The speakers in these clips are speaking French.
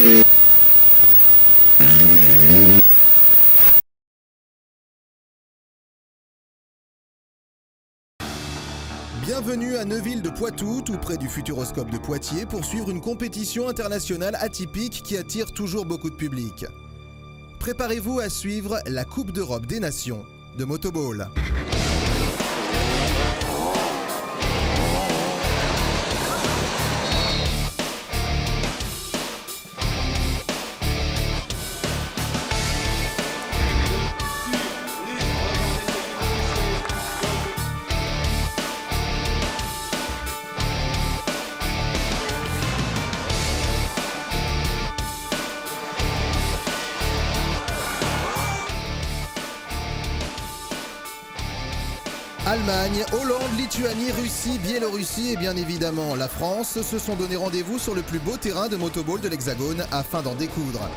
Bienvenue à Neuville-de-Poitou, tout près du Futuroscope de Poitiers, pour suivre une compétition internationale atypique qui attire toujours beaucoup de public. Préparez-vous à suivre la Coupe d'Europe des Nations de Motoball. Allemagne, Hollande, Lituanie, Russie, Biélorussie et bien évidemment la France se sont donné rendez-vous sur le plus beau terrain de motoball de l'Hexagone afin d'en découdre.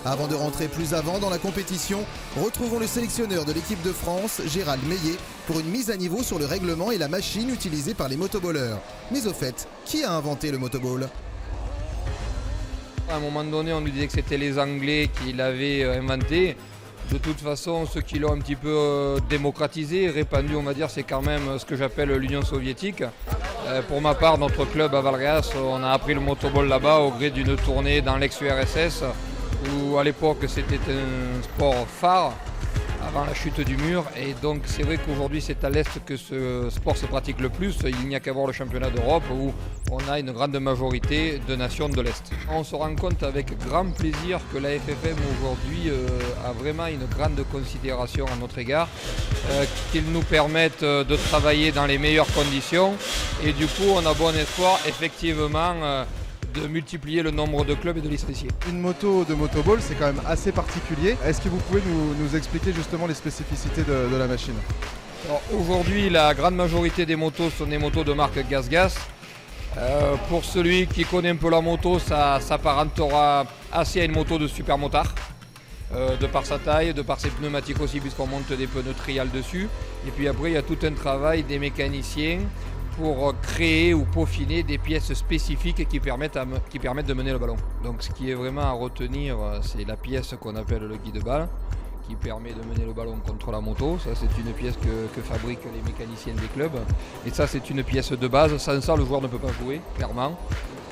Avant de rentrer plus avant dans la compétition, retrouvons le sélectionneur de l'équipe de France, Gérald Meillet, pour une mise à niveau sur le règlement et la machine utilisée par les motoballeurs. Mais au fait, qui a inventé le motoball ? À un moment donné, on nous disait que c'était les Anglais qui l'avaient inventé. De toute façon, ceux qui l'ont un petit peu démocratisé, répandu, on va dire, c'est quand même ce que j'appelle l'Union soviétique. Pour ma part, notre club à Valréas, on a appris le motoball là-bas au gré d'une tournée dans l'ex-URSS, où à l'époque c'était un sport phare avant la chute du mur. Et donc c'est vrai qu'aujourd'hui c'est à l'Est que ce sport se pratique le plus. Il n'y a qu'à voir le championnat d'Europe où on a une grande majorité de nations de l'Est. On se rend compte avec grand plaisir que la FFM aujourd'hui a vraiment une grande considération à notre égard, qu'ils nous permettent de travailler dans les meilleures conditions et du coup on a bon espoir effectivement de multiplier le nombre de clubs et de licenciés. Une moto de motoball, c'est quand même assez particulier. Est-ce que vous pouvez nous expliquer justement les spécificités de la machine ? Alors, aujourd'hui, la grande majorité des motos sont des motos de marque GasGas. Pour celui qui connaît un peu la moto, ça s'apparentera assez à une moto de super motard. De par sa taille, de par ses pneumatiques aussi, puisqu'on monte des pneus trial dessus. Et puis après, il y a tout un travail des mécaniciens pour créer ou peaufiner des pièces spécifiques qui permettent de mener le ballon. Donc ce qui est vraiment à retenir, c'est la pièce qu'on appelle le guide-balle, qui permet de mener le ballon contre la moto. Ça, c'est une pièce que fabriquent les mécaniciens des clubs. Et ça, c'est une pièce de base. Sans ça, le joueur ne peut pas jouer, clairement.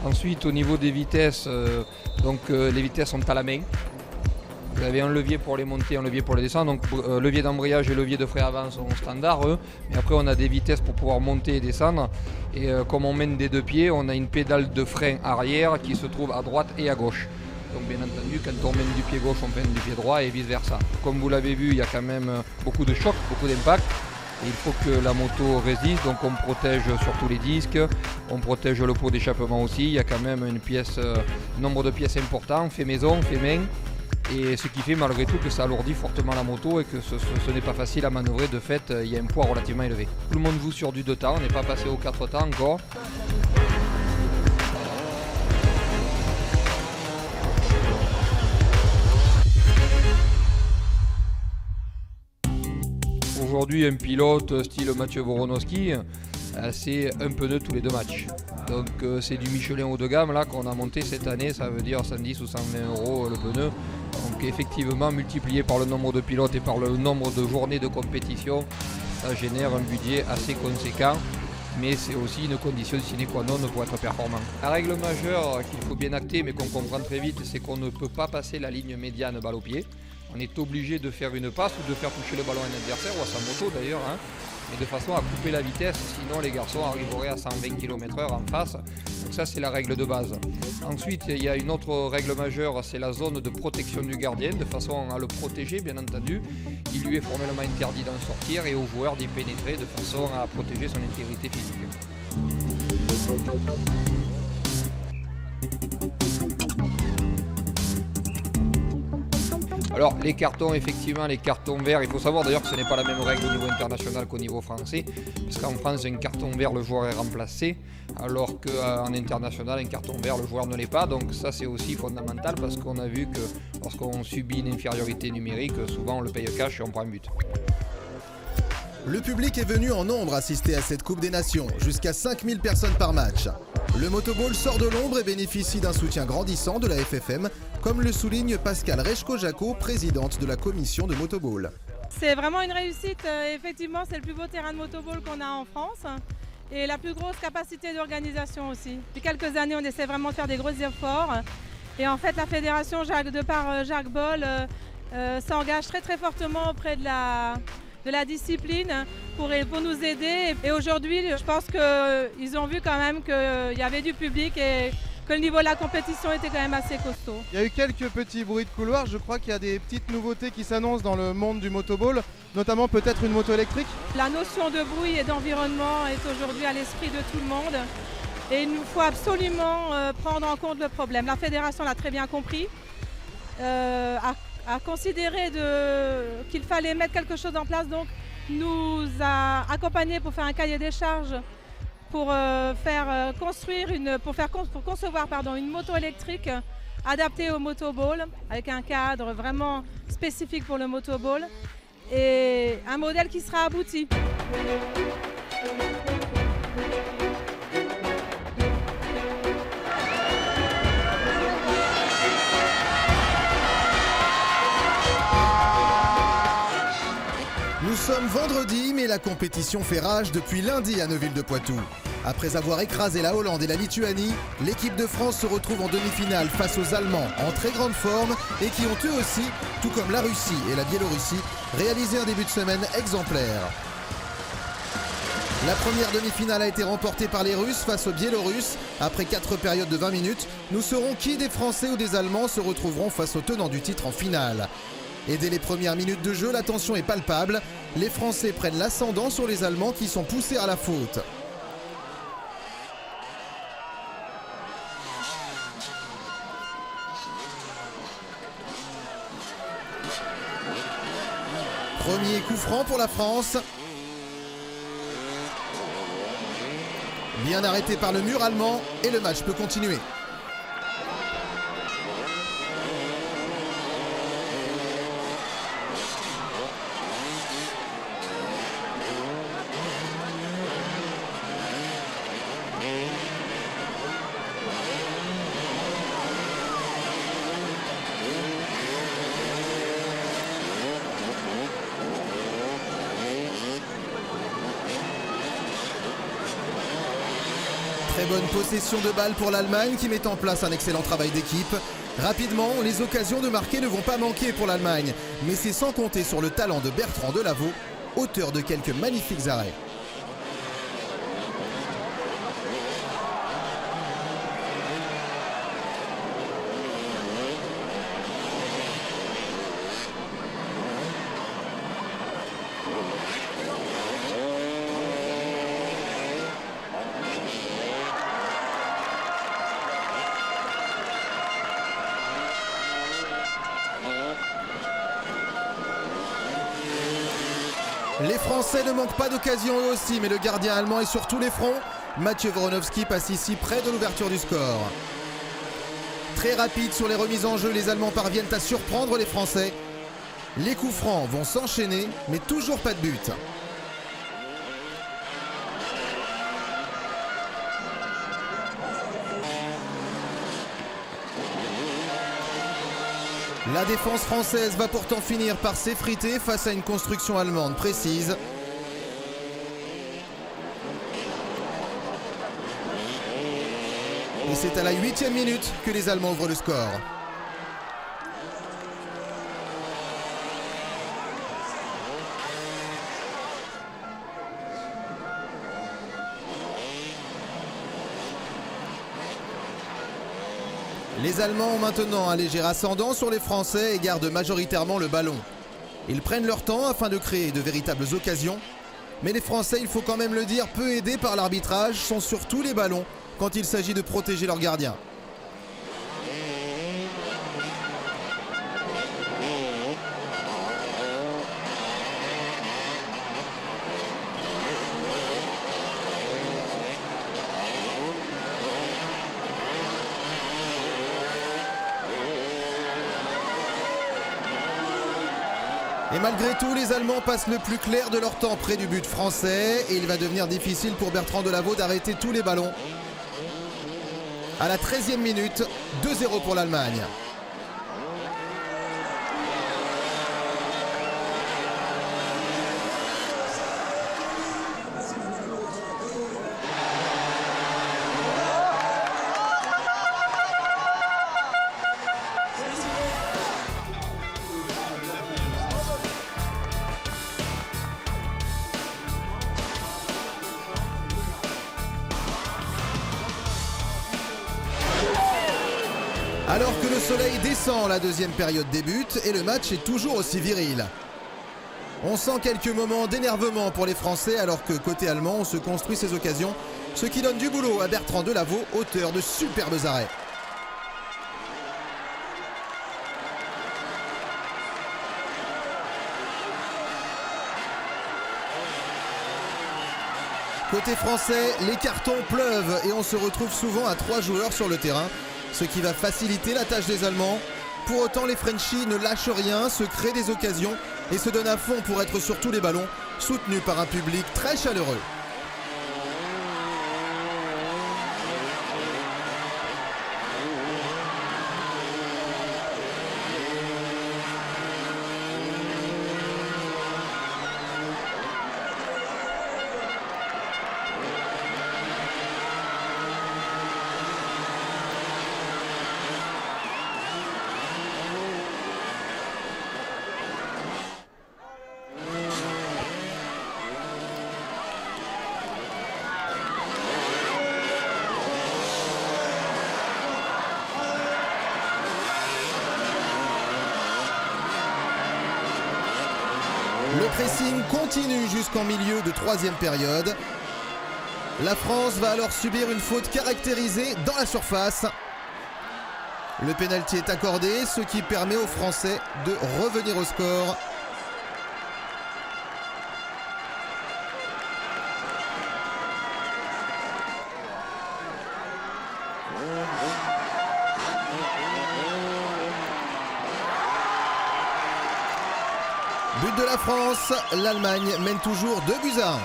Ensuite, au niveau des vitesses, les vitesses sont à la main. Vous avez un levier pour les monter, un levier pour les descendre. Donc levier d'embrayage et levier de frein avant sont standards, eux. Mais après on a des vitesses pour pouvoir monter et descendre. Et comme on mène des deux pieds, on a une pédale de frein arrière qui se trouve à droite et à gauche. Donc bien entendu, quand on mène du pied gauche, on mène du pied droit et vice versa. Comme vous l'avez vu, il y a quand même beaucoup de chocs, beaucoup d'impact. Et il faut que la moto résiste, donc on protège sur tous les disques, on protège le pot d'échappement aussi. Il y a quand même un nombre de pièces important, fait maison, fait main. Et ce qui fait malgré tout que ça alourdit fortement la moto et que ce n'est pas facile à manœuvrer. De fait, il y a un poids relativement élevé. Tout le monde joue sur du 2 temps, on n'est pas passé aux 4 temps encore. Aujourd'hui, un pilote style Mathieu Voronowski, c'est un pneu tous les 2 matchs. Donc c'est du Michelin haut de gamme là qu'on a monté cette année, ça veut dire 110 ou 120 € le pneu. Donc effectivement multiplié par le nombre de pilotes et par le nombre de journées de compétition, ça génère un budget assez conséquent. Mais c'est aussi une condition sine qua non pour être performant. La règle majeure qu'il faut bien acter mais qu'on comprend très vite, c'est qu'on ne peut pas passer la ligne médiane balle au pied. On est obligé de faire une passe ou de faire toucher le ballon à un adversaire ou à sa moto d'ailleurs, mais de façon à couper la vitesse, sinon les garçons arriveraient à 120 km/h en face. Donc ça c'est la règle de base. Ensuite il y a une autre règle majeure, c'est la zone de protection du gardien, de façon à le protéger bien entendu. Il lui est formellement interdit d'en sortir et au joueur d'y pénétrer de façon à protéger son intégrité physique. Alors les cartons, effectivement, les cartons verts, il faut savoir d'ailleurs que ce n'est pas la même règle au niveau international qu'au niveau français, parce qu'en France, un carton vert, le joueur est remplacé, alors qu'en international, un carton vert, le joueur ne l'est pas. Donc ça, c'est aussi fondamental, parce qu'on a vu que lorsqu'on subit une infériorité numérique, souvent on le paye cash et on prend un but. Le public est venu en nombre assister à cette Coupe des Nations, jusqu'à 5000 personnes par match. Le motoball sort de l'ombre et bénéficie d'un soutien grandissant de la FFM, comme le souligne Pascal Rechko-Jaco, présidente de la commission de motoball. C'est vraiment une réussite, effectivement c'est le plus beau terrain de motoball qu'on a en France et la plus grosse capacité d'organisation aussi. Depuis quelques années on essaie vraiment de faire des gros efforts et en fait la fédération de par Jacques Boll s'engage très fortement auprès de la discipline pour nous aider. Et aujourd'hui, je pense qu'ils ont vu quand même qu'il y avait du public et que le niveau de la compétition était quand même assez costaud. Il y a eu quelques petits bruits de couloir, je crois qu'il y a des petites nouveautés qui s'annoncent dans le monde du motoball, notamment peut-être une moto électrique. La notion de bruit et d'environnement est aujourd'hui à l'esprit de tout le monde et il nous faut absolument prendre en compte le problème. La fédération l'a très bien compris. A considéré qu'il fallait mettre quelque chose en place, donc nous a accompagnés pour faire un cahier des charges pour concevoir une moto électrique adaptée au motoball avec un cadre vraiment spécifique pour le motoball et un modèle qui sera abouti. Nous sommes vendredi, mais la compétition fait rage depuis lundi à Neuville-de-Poitou. Après avoir écrasé la Hollande et la Lituanie, l'équipe de France se retrouve en demi-finale face aux Allemands en très grande forme et qui ont eux aussi, tout comme la Russie et la Biélorussie, réalisé un début de semaine exemplaire. La première demi-finale a été remportée par les Russes face aux Biélorusses. Après 4 périodes de 20 minutes, nous saurons qui des Français ou des Allemands se retrouveront face aux tenants du titre en finale. Et dès les premières minutes de jeu, la tension est palpable. Les Français prennent l'ascendant sur les Allemands qui sont poussés à la faute. Premier coup franc pour la France. Bien arrêté par le mur allemand et le match peut continuer. Très bonne possession de balle pour l'Allemagne qui met en place un excellent travail d'équipe. Rapidement, les occasions de marquer ne vont pas manquer pour l'Allemagne, mais c'est sans compter sur le talent de Bertrand Delaveau, auteur de quelques magnifiques arrêts. Les Français ne manquent pas d'occasion eux aussi, mais le gardien allemand est sur tous les fronts. Mathieu Wronowski passe ici près de l'ouverture du score. Très rapide sur les remises en jeu, les Allemands parviennent à surprendre les Français. Les coups francs vont s'enchaîner, mais toujours pas de but. La défense française va pourtant finir par s'effriter face à une construction allemande précise. Et c'est à la 8e minute que les Allemands ouvrent le score. Les Allemands ont maintenant un léger ascendant sur les Français et gardent majoritairement le ballon. Ils prennent leur temps afin de créer de véritables occasions. Mais les Français, il faut quand même le dire, peu aidés par l'arbitrage, sont sur tous les ballons quand il s'agit de protéger leurs gardiens. Et malgré tout, les Allemands passent le plus clair de leur temps près du but français et il va devenir difficile pour Bertrand Delaveau d'arrêter tous les ballons. À la 13e minute, 2-0 pour l'Allemagne. Alors que le soleil descend, la deuxième période débute et le match est toujours aussi viril. On sent quelques moments d'énervement pour les Français alors que côté allemand on se construit ses occasions, ce qui donne du boulot à Bertrand Delaveau, auteur de superbes arrêts. Côté français, les cartons pleuvent et on se retrouve souvent à 3 joueurs sur le terrain, ce qui va faciliter la tâche des Allemands. Pour autant, les Frenchies ne lâchent rien, se créent des occasions et se donnent à fond pour être sur tous les ballons, soutenus par un public très chaleureux. Le pressing continue jusqu'en milieu de troisième période. La France va alors subir une faute caractérisée dans la surface. Le pénalty est accordé, ce qui permet aux Français de revenir au score. But de la France, l'Allemagne mène toujours 2-1.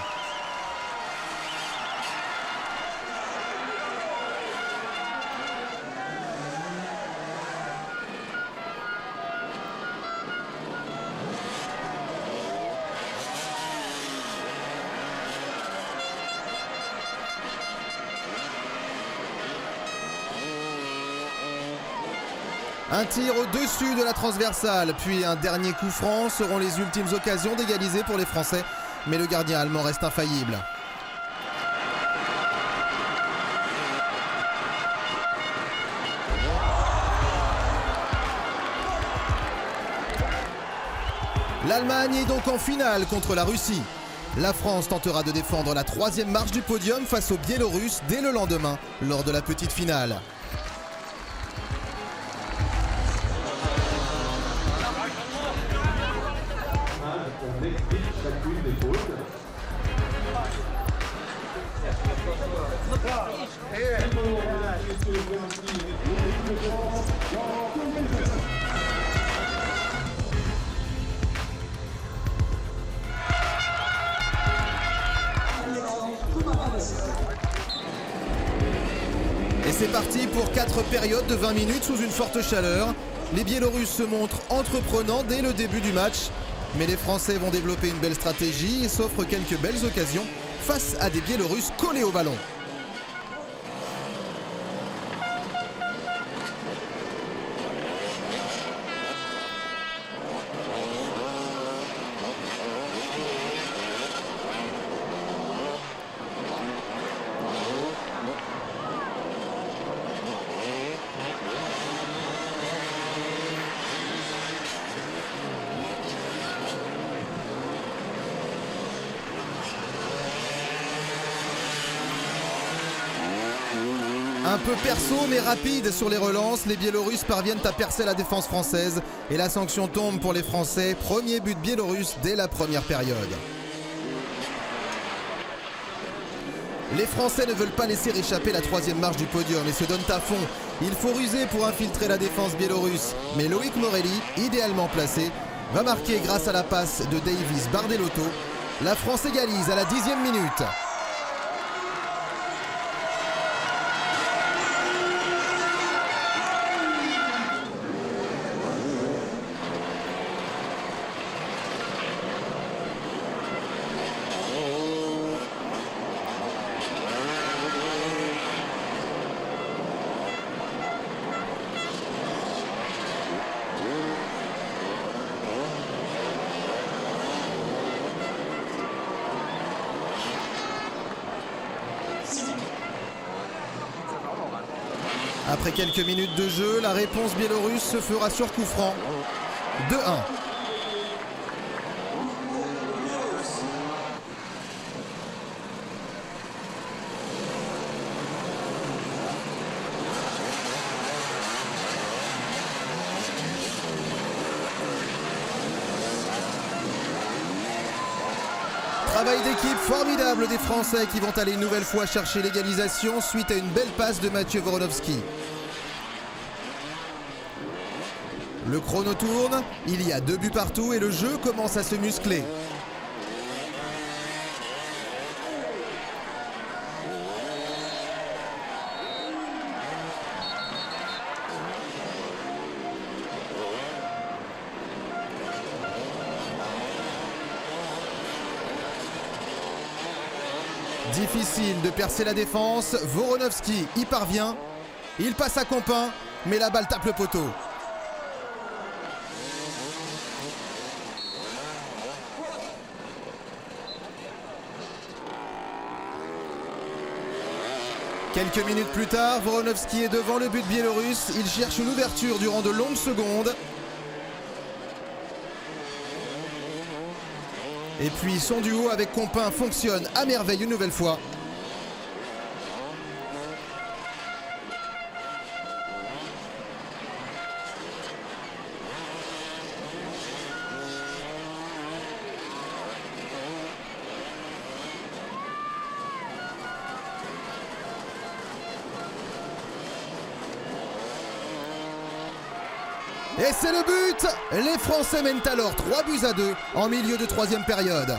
Un tir au-dessus de la transversale, puis un dernier coup franc seront les ultimes occasions d'égaliser pour les Français. Mais le gardien allemand reste infaillible. L'Allemagne est donc en finale contre la Russie. La France tentera de défendre la 3e marche du podium face aux Biélorusses dès le lendemain, lors de la petite finale. Et c'est parti pour 4 périodes de 20 minutes sous une forte chaleur. Les Biélorusses se montrent entreprenants dès le début du match. Mais les Français vont développer une belle stratégie et s'offrent quelques belles occasions face à des Biélorusses collés au ballon. Un peu perso mais rapide sur les relances, les Biélorusses parviennent à percer la défense française et la sanction tombe pour les Français. Premier but biélorusse dès la première période. Les Français ne veulent pas laisser échapper la 3e marche du podium et se donnent à fond. Il faut ruser pour infiltrer la défense biélorusse. Mais Loïc Morelli, idéalement placé, va marquer grâce à la passe de Davis Bardellotto. La France égalise à la 10e minute. Après quelques minutes de jeu, la réponse biélorusse se fera sur coup franc. 2-1. Travail d'équipe formidable des Français qui vont aller une nouvelle fois chercher l'égalisation suite à une belle passe de Mathieu Voronovski. Le chrono tourne, il y a 2 buts partout et le jeu commence à se muscler. Difficile de percer la défense, Voronovski y parvient, il passe à Compin, mais la balle tape le poteau. Quelques minutes plus tard, Voronovski est devant le but biélorusse, il cherche une ouverture durant de longues secondes. Et puis son duo avec Compin fonctionne à merveille une nouvelle fois. Et c'est le but! Les Français mènent alors 3-2 en milieu de 3e période.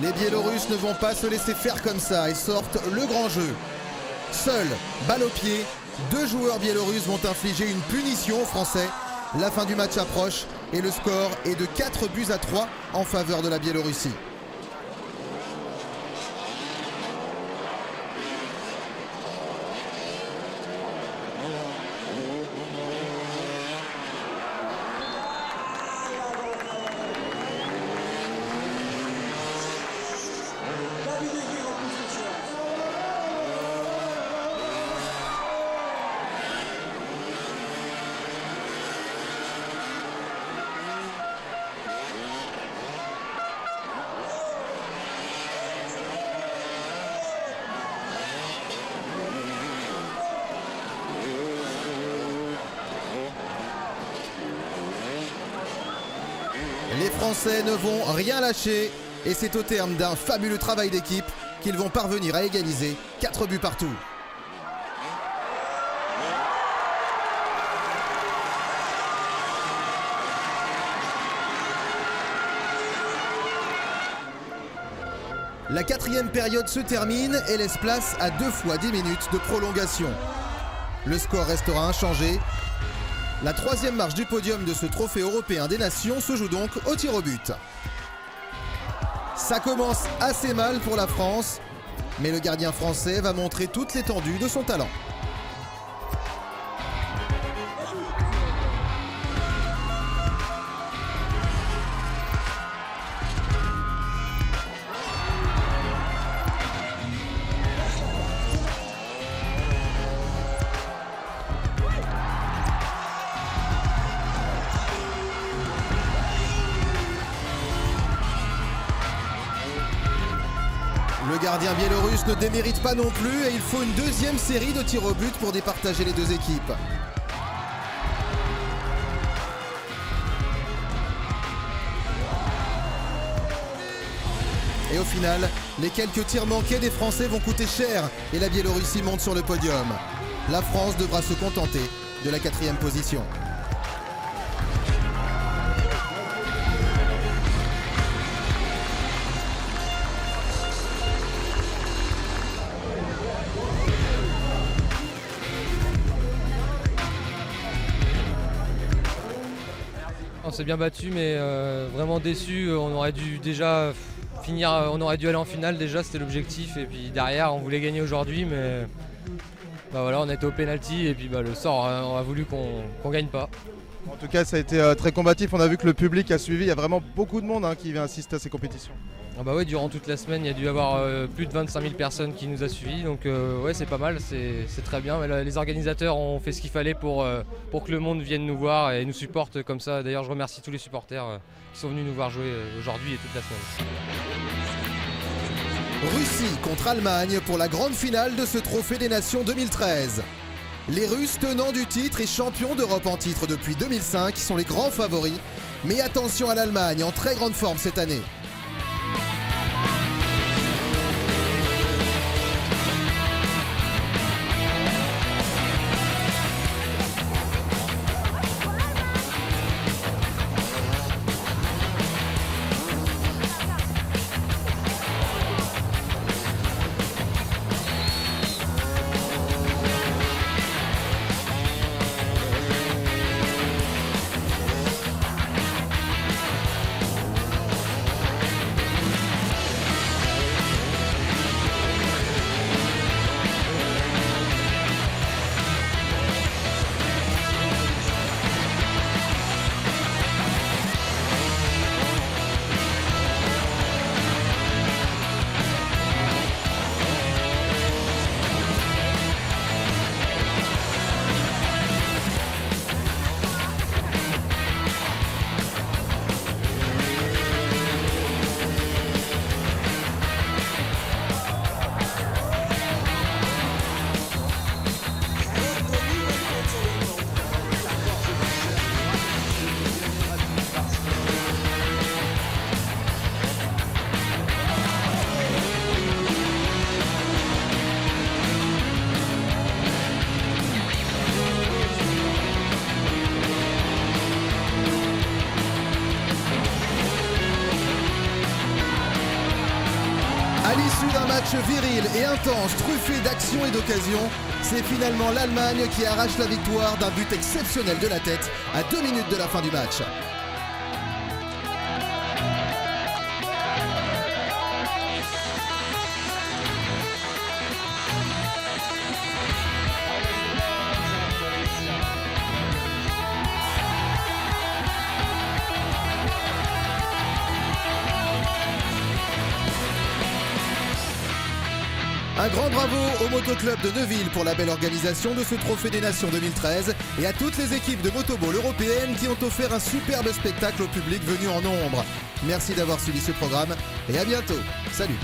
Les Biélorusses ne vont pas se laisser faire comme ça et sortent le grand jeu. Seul, balle au pied, 2 joueurs biélorusses vont infliger une punition aux Français. La fin du match approche et le score est de 4-3 en faveur de la Biélorussie. Les Français ne vont rien lâcher et c'est au terme d'un fabuleux travail d'équipe qu'ils vont parvenir à égaliser 4 buts partout. La 4e période se termine et laisse place à 2 fois 10 minutes de prolongation. Le score restera inchangé. La 3e marche du podium de ce trophée européen des nations se joue donc au tir au but. Ça commence assez mal pour la France, mais le gardien français va montrer toute l'étendue de son talent. Le gardien biélorusse ne démérite pas non plus et il faut une 2e série de tirs au but pour départager les 2 équipes. Et au final, les quelques tirs manqués des Français vont coûter cher et la Biélorussie monte sur le podium. La France devra se contenter de la 4e position. On s'est bien battu, mais vraiment déçu. On aurait dû déjà finir, on aurait dû aller en finale déjà, c'était l'objectif. Et puis derrière, on voulait gagner aujourd'hui, mais bah voilà, on a été au pénalty et puis bah, le sort, on a voulu qu'on gagne pas. En tout cas, ça a été très combatif. On a vu que le public a suivi. Il y a vraiment beaucoup de monde qui vient assister à ces compétitions. Ah bah ouais, durant toute la semaine, il y a dû y avoir plus de 25 000 personnes qui nous a suivis. Donc ouais, c'est pas mal, c'est très bien. Mais là, les organisateurs ont fait ce qu'il fallait pour que le monde vienne nous voir et nous supporte comme ça. D'ailleurs, je remercie tous les supporters qui sont venus nous voir jouer aujourd'hui et toute la semaine. Russie contre Allemagne pour la grande finale de ce Trophée des Nations 2013. Les Russes, tenants du titre et champions d'Europe en titre depuis 2005, sont les grands favoris. Mais attention à l'Allemagne, en très grande forme cette année. À l'issue d'un match viril et intense, truffé d'actions et d'occasions, c'est finalement l'Allemagne qui arrache la victoire d'un but exceptionnel de la tête à 2 minutes de la fin du match. Un grand bravo au Motoclub de Neuville pour la belle organisation de ce Trophée des Nations 2013 et à toutes les équipes de motoball européennes qui ont offert un superbe spectacle au public venu en nombre. Merci d'avoir suivi ce programme et à bientôt. Salut!